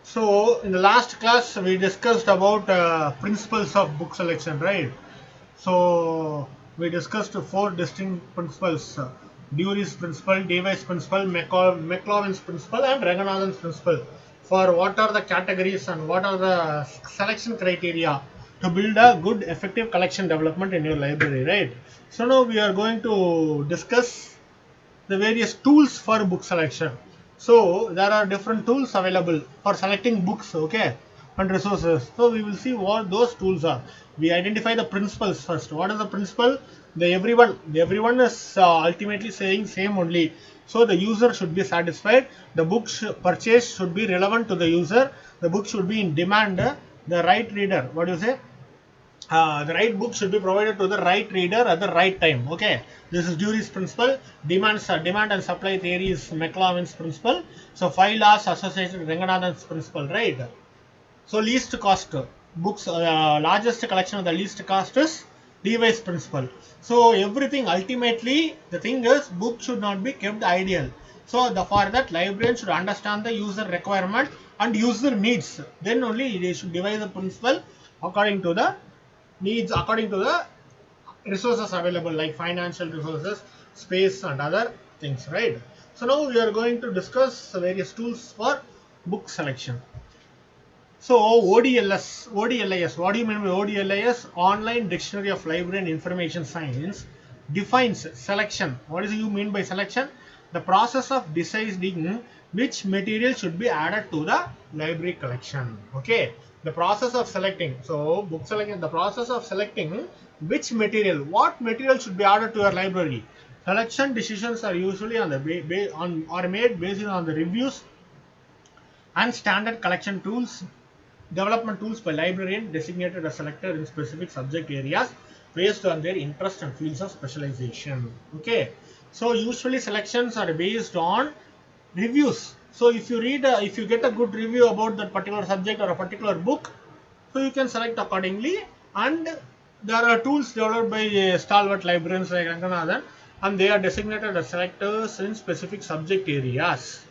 So in the last class we discussed about principles of book selection, right? So we discussed four distinct principles: Dewey's principle, Device principle, McLaurin's principle, and Ranganathan's principle. For what are the categories and what are the selection criteria to build a good, effective collection development in your library, right? So now we are going to discuss the various tools for book selection. So there are different tools available for selecting books, okay, and resources. So we will see what those tools are. We identify the principles first. What is the principle? The everyone is ultimately saying same only. So the user should be satisfied. The book purchase should be relevant to the user. The book should be in demand. The right reader. What do you say? The right book should be provided to the right reader at the right time. Okay, this is Dewey's principle. Demand and supply theory is McLaurin's principle. So 5 laws associated with Ranganathan's principle, right? So least cost books, largest collection of the least cost is Dewey's principle. So everything ultimately, the thing is, book should not be kept ideal. So for that, librarian should understand the user requirement and user needs. Then only they should devise the principle according to the needs, according to the resources available, like financial resources, space, and other things, right? So now we are going to discuss various tools for book selection. So ODLIS, what do you mean by ODLIS? Online Dictionary of Library and Information Science defines selection. What do you mean by selection? The process of deciding which material should be added to the library collection. Okay, the process of selecting. So book selection, the process of selecting which material, what material should be added to your library. Selection decisions are usually on the are made based on the reviews and standard collection tools development tools by librarian designated as selector in specific subject areas based on their interest and fields of specialization. Okay, so usually selections are based on reviews. So if you get a good review about that particular subject or a particular book, so you can select accordingly. And there are tools developed by stalwart librarians like Ranganathan, and they are designated as selectors in specific subject areas.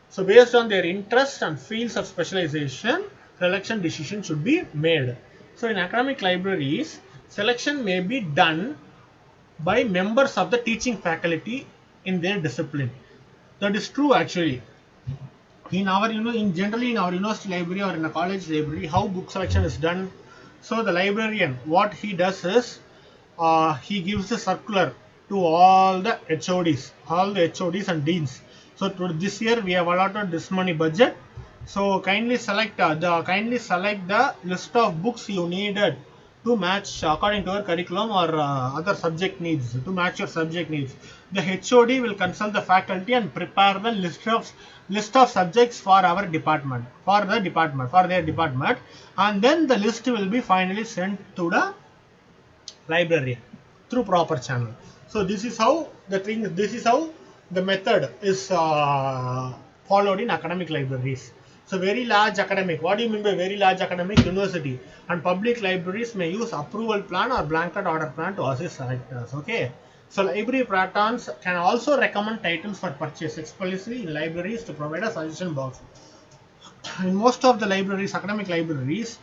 So based on their interest and fields of specialization, selection decision should be made. So in academic libraries, selection may be done by members of the teaching faculty in their discipline. That is true actually. In our, in generally in our university library or in a college library, how book selection is done. So the librarian, what he does is, he gives a circular to all the HODs and deans. So this year we have allotted this money budget. So kindly select the list of books you needed to match according to your curriculum or other subject needs, to match your subject needs. The HOD will consult the faculty and prepare the list of subjects for our department, for their department, and then the list will be finally sent to the librarian through proper channel. So this is how the method is followed in academic libraries. So very large academic, what do you mean by very large academic? University and public libraries may use approval plan or blanket order plan to assist selectors. Okay, so library patrons can also recommend titles for purchase explicitly in libraries to provide a suggestion box. In most of the libraries, academic libraries,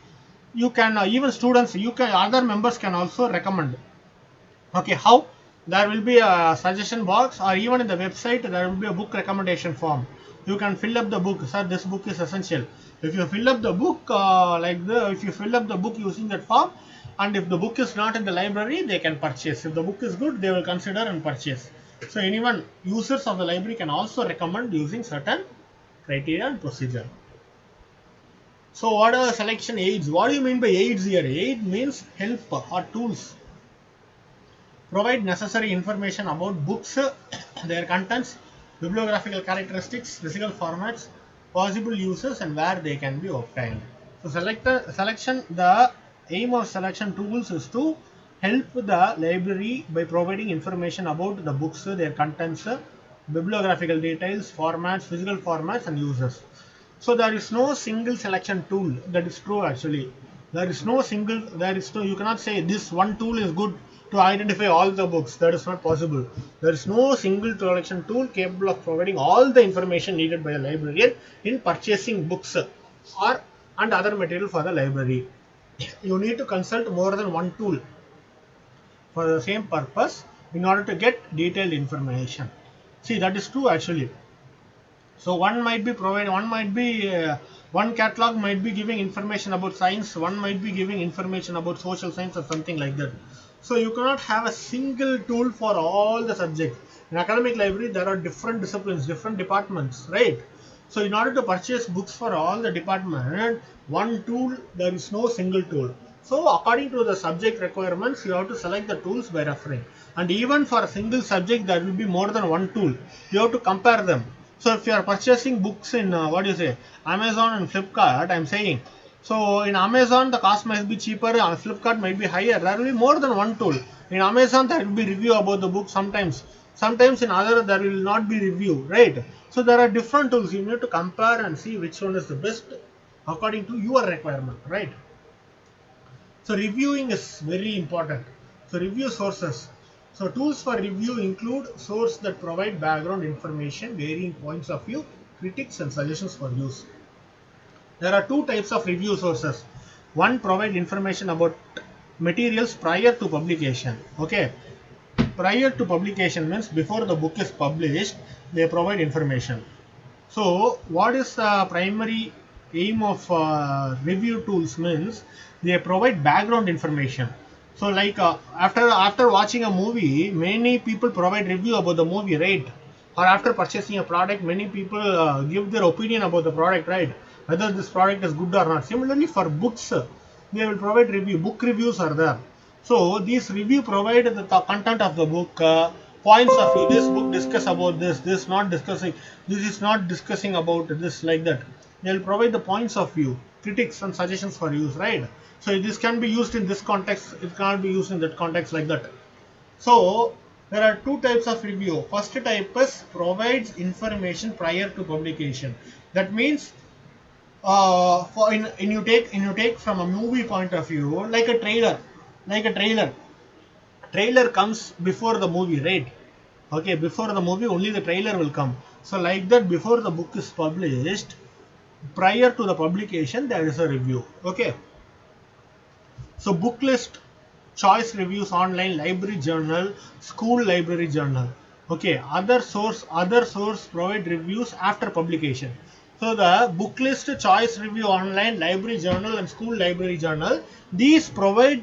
you can even students, you can other members can also recommend. Okay, how? There will be a suggestion box, or even in the website there will be a book recommendation form. You can fill up the book. Sir, this book is essential. If you fill up the book if you fill up the book using that form, and if the book is not in the library, they can purchase. If the book is good, they will consider and purchase. So anyone, users of the library can also recommend using certain criteria and procedure. So what are selection aids? What do you mean by aids here? Aid means help or tools. Provide necessary information about books, their contents, bibliographical characteristics, physical formats, possible uses, and where they can be obtained. So the aim of selection tools is to help the library by providing information about the books, their contents, bibliographical details, formats, physical formats, and uses. So there is no single selection tool. That is true actually. You cannot say this one tool is good to identify all the books. That is not possible. There is no single selection tool capable of providing all the information needed by a librarian in purchasing books. or and other material for the library. You need to consult more than one tool for the same purpose in order to get detailed information. See, that is true actually. So one catalog might be giving information about science, one might be giving information about social science or something like that. So you cannot have a single tool for all the subjects. In academic library, there are different disciplines, different departments, right? So in order to purchase books for all the department, one tool, there is no single tool. So according to the subject requirements, you have to select the tools by referring. And even for a single subject, there will be more than one tool. You have to compare them. So if you are purchasing books in Amazon and Flipkart, I'm saying. So in Amazon the cost might be cheaper, on Flipkart might be higher. There will be more than one tool. In Amazon there will be review about the book sometimes. Sometimes in other there will not be review, right? So there are different tools. You need to compare and see which one is the best according to your requirement, right? So reviewing is very important. So review sources. So tools for review include sources that provide background information, varying points of view, critics and suggestions for use. There are two types of review sources. One provide information about materials prior to publication. Okay. Prior to publication means before the book is published, they provide information. So what is the primary aim of review tools means they provide background information. So like after watching a movie, many people provide review about the movie, right? Or after purchasing a product, many people give their opinion about the product, right? Whether this product is good or not. Similarly for books, they will provide review. Book reviews are there. So these review provide the content of the book, points of view. This book discuss about this. This is not discussing about this, like that. They will provide the points of view, critics and suggestions for use, right? So this can be used in this context. It cannot be used in that context, like that. So there are two types of review. First type is provides information prior to publication. That means for in you take from a movie point of view, like a trailer, like a trailer trailer comes before the movie, right? Okay, before the movie only the trailer will come. So like that, before the book is published, prior to the publication there is a review. Okay, so book list, choice reviews, online library journal, school library journal. Okay, other source provide reviews after publication. So the book list, choice review, online library journal and school library journal, these are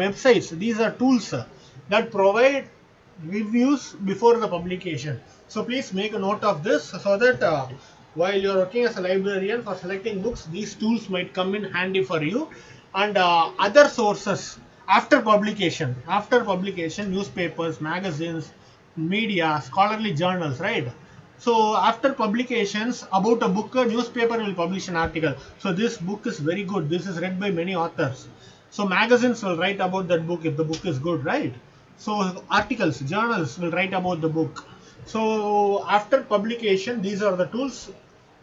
websites, these are tools that provide reviews before the publication. So please make a note of this so that while you are working as a librarian for selecting books, these tools might come in handy for you. And other sources after publication, newspapers, magazines, media, scholarly journals, right? So after publications about a book, a newspaper will publish an article. So this book is very good. This is read by many authors. So magazines will write about that book if the book is good, right? So articles, journals will write about the book. So after publication, these are the tools,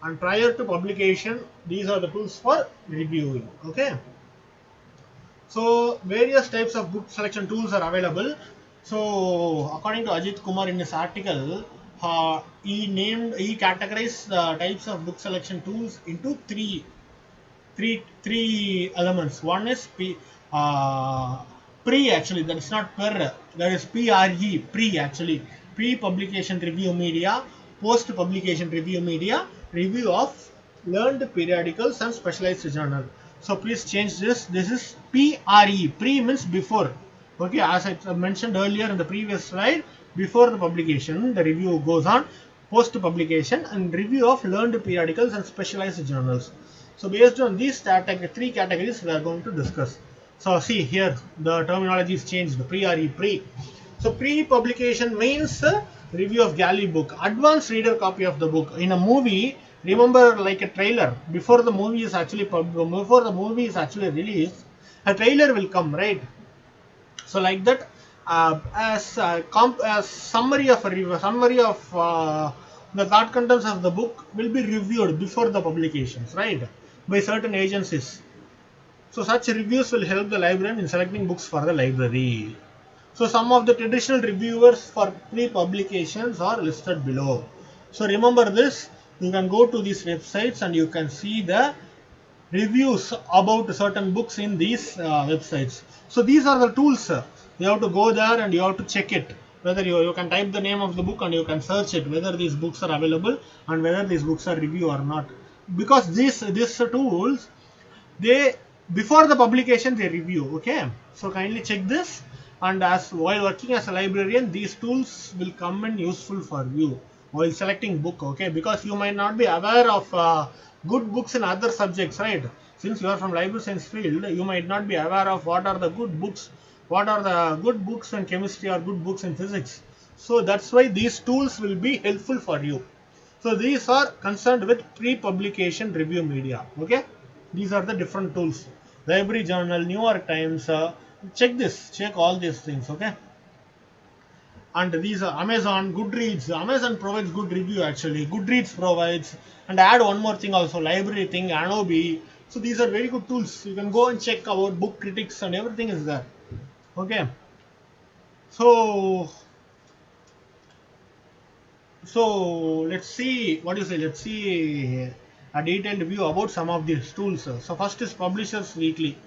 and prior to publication, these are the tools for reviewing. Okay. So various types of book selection tools are available. So according to Ajit Kumar in his article, he categorized the types of book selection tools into three elements. One is pre, actually that is not per, that is pre actually, pre-publication review media, post-publication review media, review of learned periodicals and specialized journal. So please change this. This is pre means before. Okay, as I mentioned earlier in the previous slide, before the publication, the review goes on. Post publication and review of learned periodicals and specialized journals. So based on these three categories, we are going to discuss. So see here, the terminology is changed. Pre. So pre-publication means review of galley book, advanced reader copy of the book. In a movie, remember like a trailer. Before the movie is actually released, a trailer will come, right? So like that, as summary of the thought contents of the book will be reviewed before the publications, right, by certain agencies. So such reviews will help the librarian in selecting books for the library. So some of the traditional reviewers for pre-publications are listed below. So remember this, you can go to these websites and you can see the reviews about certain books in these websites. So these are the tools. You have to go there and you have to check it. Whether you can type the name of the book and you can search it, whether these books are available and whether these books are review or not. Because these tools, they before the publication they review. Okay, so kindly check this. And as while working as a librarian, these tools will come in useful for you while selecting book. Okay, because you might not be aware of good books in other subjects, right? Since you are from library science field, you might not be aware of what are the good books, what are the good books in chemistry or good books in physics. So that's why these tools will be helpful for you. So these are concerned with pre-publication review media. Okay, these are the different tools. Library Journal, New York Times. Check this. Check all these things. Okay. And these are Amazon, Goodreads. Amazon provides good review actually. Goodreads provides, and add one more thing also, library thing, Adobe. So these are very good tools. You can go and check about book critics and everything is there. Okay. So let's see what you say. Let's see a detailed view about some of these tools. So first is Publishers Weekly.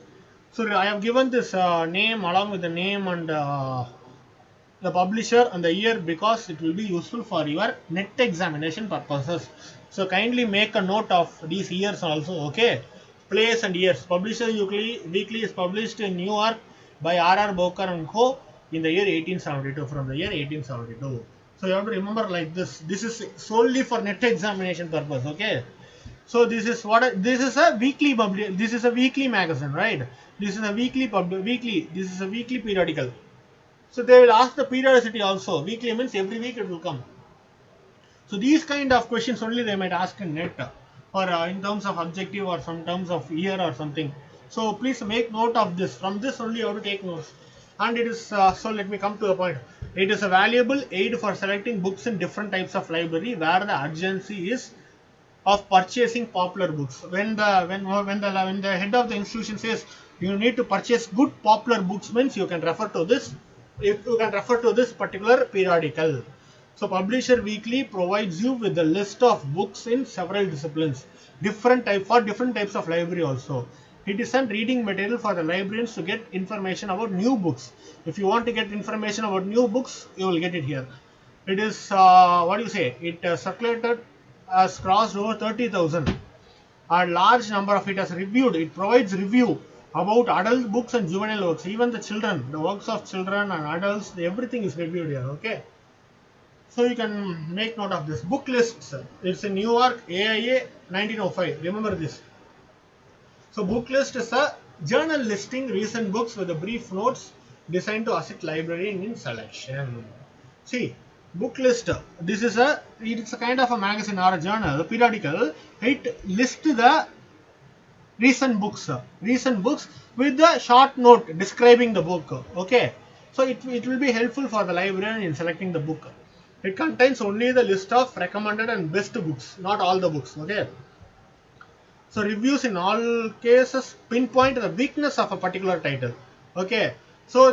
So I have given this name along with the name and the publisher and the year because it will be useful for your net examination purposes. So kindly make a note of these years also. Okay, place and years. Publisher Weekly is published in New York by R.R. Bowker and Co. in the year 1872, from the year 1872. So you have to remember like this. This is solely for net examination purpose. Okay. So this is a weekly this is a weekly magazine, right? This is a weekly. This is a weekly periodical. So they will ask the periodicity also. Weekly means every week it will come. So these kind of questions only they might ask in net, or in terms of objective or some terms of year or something. So please make note of this. From this only you have to take notes. And it is so let me come to the point. It is a valuable aid for selecting books in different types of library where the urgency is of purchasing popular books. When the head of the institution says you need to purchase good popular books, means you can refer to this. If you can refer to this particular periodical. So Publisher Weekly provides you with a list of books in several disciplines, different types of library also. It is a reading material for the librarians to get information about new books. If you want to get information about new books, you will get it here. It is what do you say? It circulated has crossed over 30,000. A large number of it has reviewed. It provides review about adult books and juvenile works. Even the children, the works of children and adults, everything is reviewed here. Okay. So you can make note of this. Book lists. It's in New York, AIA 1905. Remember this. So book list is a journal listing recent books with a brief notes designed to assist librarian in selection. See, book list. It's a kind of a magazine or a journal, a periodical. It lists the recent books with a short note describing the book. Okay, so it will be helpful for the librarian in selecting the book. It contains only the list of recommended and best books, not all the books. Okay. So reviews in all cases pinpoint the weakness of a particular title. Okay. So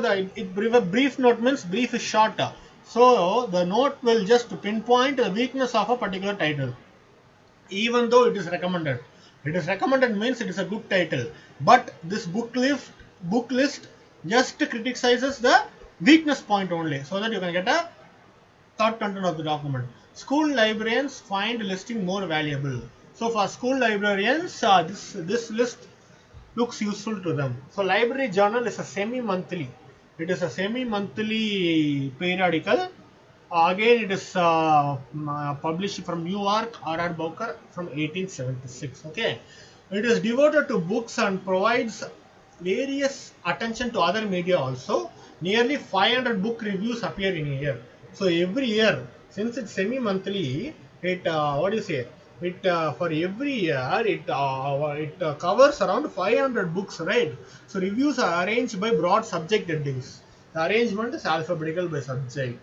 brief note means brief is shorter. So the note will just pinpoint the weakness of a particular title, even though it is recommended. It is recommended means it is a good title. But this book list just criticizes the weakness point only, so that you can get a thought content of the document. School librarians find listing more valuable. So for school librarians, this list looks useful to them. So Library Journal is a semi-monthly. It is a semi-monthly periodical. Again, it is published from New York, R.R. Bowker from 1876. Okay, it is devoted to books and provides various attention to other media also. Nearly 500 book reviews appear in a year. So every year, since it's semi-monthly, it what do you say? It for every year it covers around 500 books, right? So reviews are arranged by broad subject headings. The arrangement is alphabetical by subject.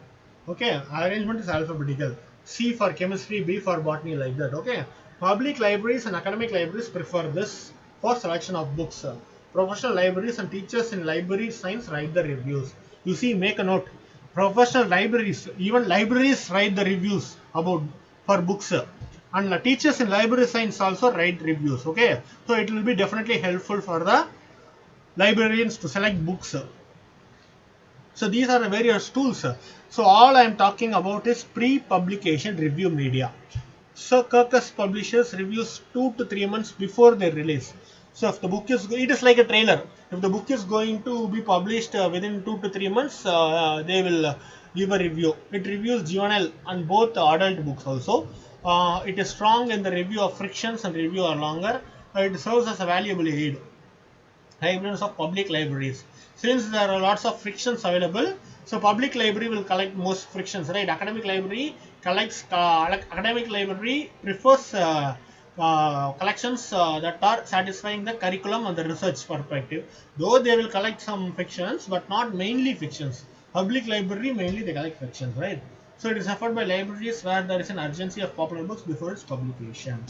Okay, arrangement is alphabetical. C for chemistry, B for botany, like that. Okay, public libraries and academic libraries prefer this for selection of books. Professional libraries and teachers in library science write the reviews. You see, make a note. Professional libraries, even libraries write the reviews about for books. And teachers in library science also write reviews. Okay, so it will be definitely helpful for the librarians to select books. So these are the various tools. So all I am talking about is pre-publication review media. So Kirkus publishes reviews 2 to 3 months before their release. So if the book is, it is like a trailer. If the book is going to be published within 2 to 3 months, they will give a review. It reviews juvenile and both adult books also. It is strong in the review of frictions and review are longer. It serves as a valuable aid. Librarians of public libraries. Since there are lots of frictions available, so public library will collect most frictions, right? Academic library collects, academic library prefers collections that are satisfying the curriculum and the research perspective. Though they will collect some fictions, but not mainly fictions. Public library mainly they collect fictions, right? So it is offered by libraries where there is an urgency of popular books before its publication.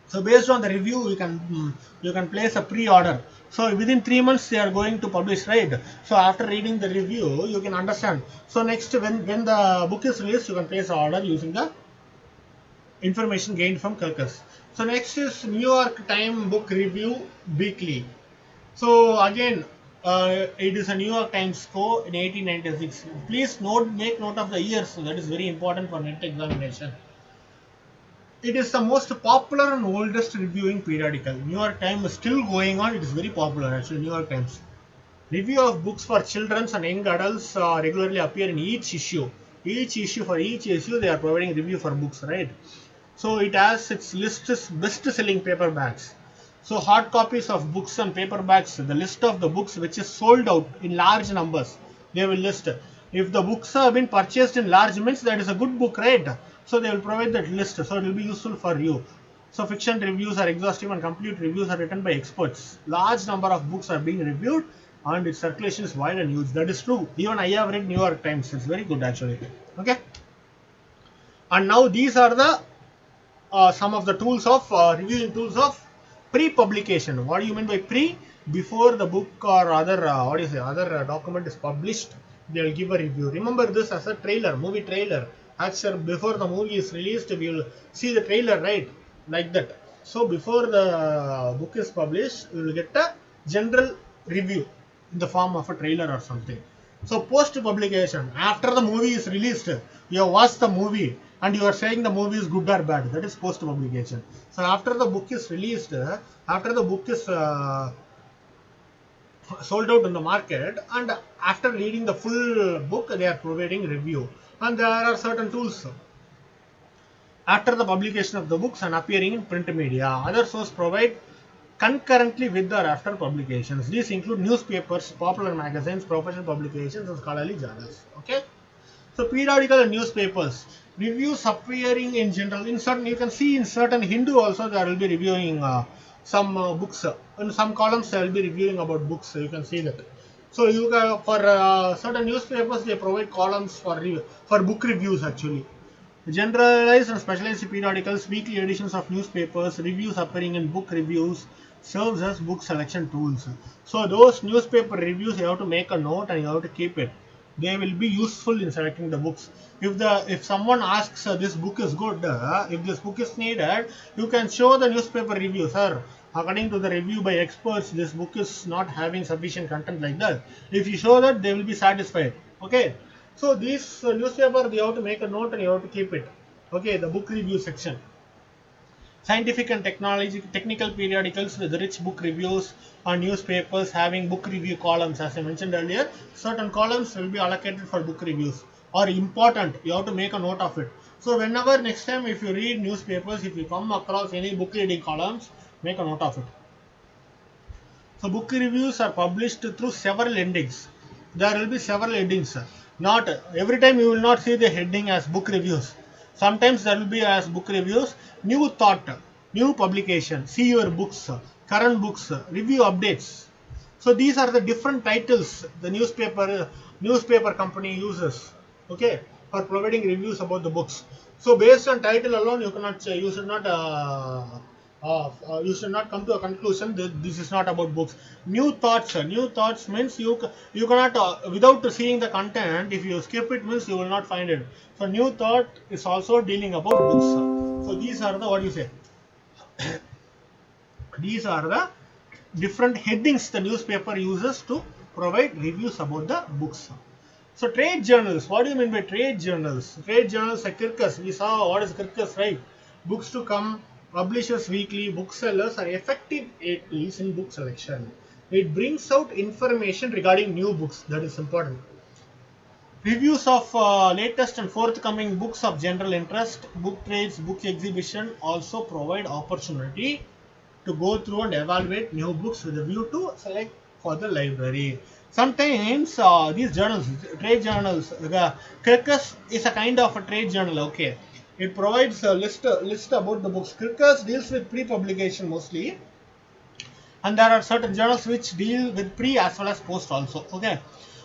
So based on the review, you can place a pre-order. So within 3 months they are going to publish, right? So after reading the review, you can understand. So next, when the book is released, you can place an order using the information gained from Kirkus. So next is New York Times Book Review Weekly. So again, it is a New York Times score in 1896. Please make note of the years. So that is very important for NET examination. It is the most popular and oldest reviewing periodical. New York Times is still going on. It is very popular actually. New York Times. Review of books for children and young adults regularly appear in each issue. For each issue, they are providing review for books, right? So it has its list of best-selling paperbacks. So hard copies of books and paperbacks, the list of the books which is sold out in large numbers, they will list. If the books have been purchased in large means that is a good book, right? So they will provide that list. So it will be useful for you. So fiction reviews are exhaustive and complete reviews are written by experts. Large number of books are being reviewed and its circulation is wide and huge. That is true. Even I have read New York Times. It's very good actually. Okay. And now these are the some of the tools of reviewing tools of pre-publication. What do you mean by pre? Before the book or other what do you say other document is published, they will give a review. Remember this as a trailer, movie trailer. Actually, before the movie is released, we will see the trailer, right? Like that. So before the book is published, we will get a general review in the form of a trailer or something. So post publication, after the movie is released, you have watched the movie and you are saying the movie is good or bad. That is post publication. So after the book is released, after the book is sold out in the market, and after reading the full book, they are providing review. And there are certain tools after the publication of the books and appearing in print media. Other sources provide concurrently with or after publications. These include newspapers, popular magazines, professional publications, and scholarly journals. Okay. So periodical and newspapers. Reviews appearing in general. In certain, you can see in certain Hindu also they will be reviewing some books. In some columns they will be reviewing about books. So you can see that. So you for certain newspapers they provide columns for book reviews actually. Generalized and specialized periodicals, weekly editions of newspapers, reviews appearing in book reviews serves as book selection tools. So those newspaper reviews you have to make a note and you have to keep it. They will be useful in selecting the books. If someone asks this book is good, if this book is needed, you can show the newspaper review, sir. According to the review by experts, this book is not having sufficient content like that. If you show that, they will be satisfied. Okay. So these newspaper, you have to make a note and you have to keep it. Okay, the book review section. Scientific and technical periodicals with rich book reviews or newspapers having book review columns. As I mentioned earlier, certain columns will be allocated for book reviews or important. You have to make a note of it. So whenever next time if you read newspapers, if you come across any book reading columns, make a note of it. So book reviews are published through several headings. There will be several headings. Not every time you will not see the heading as book reviews. Sometimes there will be as book reviews, new thought, new publication, see your books, current books, review updates. So these are the different titles the newspaper company uses. Okay, for providing reviews about the books. So based on title alone, you should not come to a conclusion that this is not about books. New thoughts. New thoughts means you cannot without seeing the content. If you skip it, means you will not find it. So new thought is also dealing about books. So So these are the, what do you say, these are the different headings the newspaper uses to provide reviews about the books. So trade journals, what do you mean by trade journals? Trade journals like Kirkus, we saw what is Kirkus, right? Books to come, publishers weekly, booksellers are effective tools in book selection. It brings out information regarding new books, that is important. Reviews of latest and forthcoming books of general interest, book trades, book exhibition also provide opportunity to go through and evaluate new books with a view to select for the library. Sometimes these journals, trade journals, Kirkus is a kind of a trade journal. Okay, it provides a list about the books. Kirkus deals with pre-publication mostly, and there are certain journals which deal with pre as well as post also. Okay,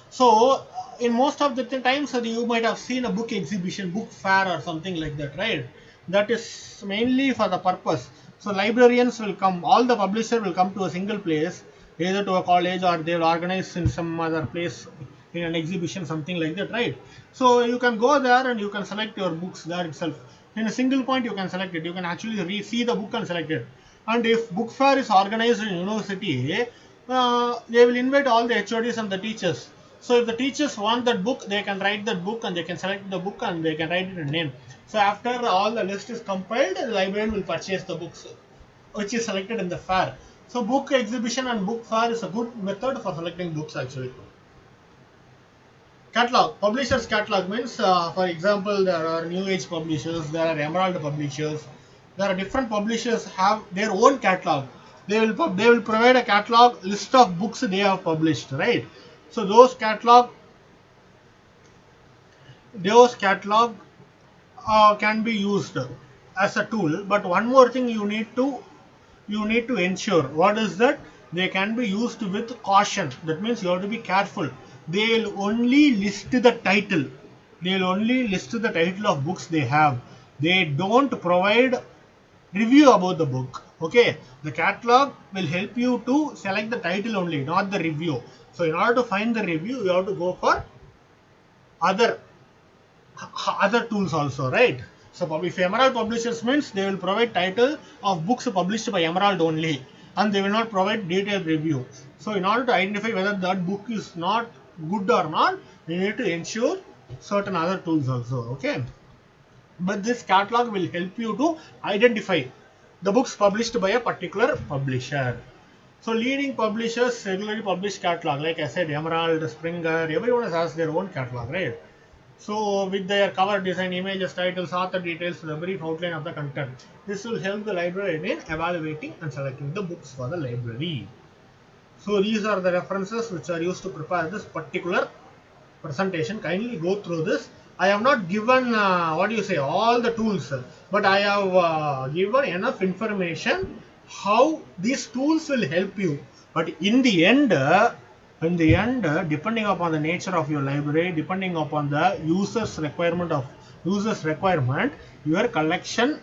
so in most of the times you might have seen a book exhibition, book fair or something like that, right? That is mainly for the purpose. So librarians will come, all the publisher will come to a single place, either to a college or they will organize in some other place in an exhibition, something like that, right? So you can go there and you can select your books there itself. In a single point you can select it. You can actually see the book and select it. And if book fair is organized in university, they will invite all the HODs and the teachers. So if the teachers want that book, they can write that book and they can select the book and they can write it in name. So after all the list is compiled, the librarian will purchase the books which is selected in the fair. So book exhibition and book fair is a good method for selecting books actually. Catalog. Publishers catalog means, for example, there are New Age publishers, there are Emerald publishers. There are different publishers have their own catalog. They will provide a catalog list of books they have published, right? So those catalog can be used as a tool. But one more thing you need to ensure, what is that? They can be used with caution. That means you have to be careful. They will only list the title. They will only list the title of books they have. They don't provide review about the book. Okay, the catalog will help you to select the title only, not the review. So in order to find the review, you have to go for other tools also, right? So if Emerald publishers means, they will provide title of books published by Emerald only, and they will not provide detailed review. So in order to identify whether that book is not good or not, you need to ensure certain other tools also. Okay, but this catalog will help you to identify the books published by a particular publisher. So leading publishers regularly publish catalog, like I said, Emerald, Springer, everyone has their own catalog, right? So with their cover design, images, titles, author details, the brief outline of the content. This will help the librarian in evaluating and selecting the books for the library. So these are the references which are used to prepare this particular presentation. Kindly go through this. I have not given all the tools, but I have given enough information how these tools will help you. But in the end, depending upon the nature of your library, depending upon the user's requirement, your collection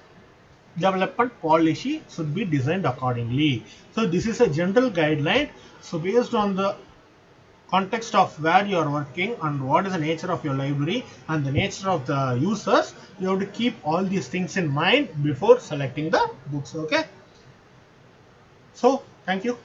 development policy should be designed accordingly. So this is a general guideline. So based on the context of where you are working and what is the nature of your library and the nature of the users, you have to keep all these things in mind before selecting the books. Okay, so thank you.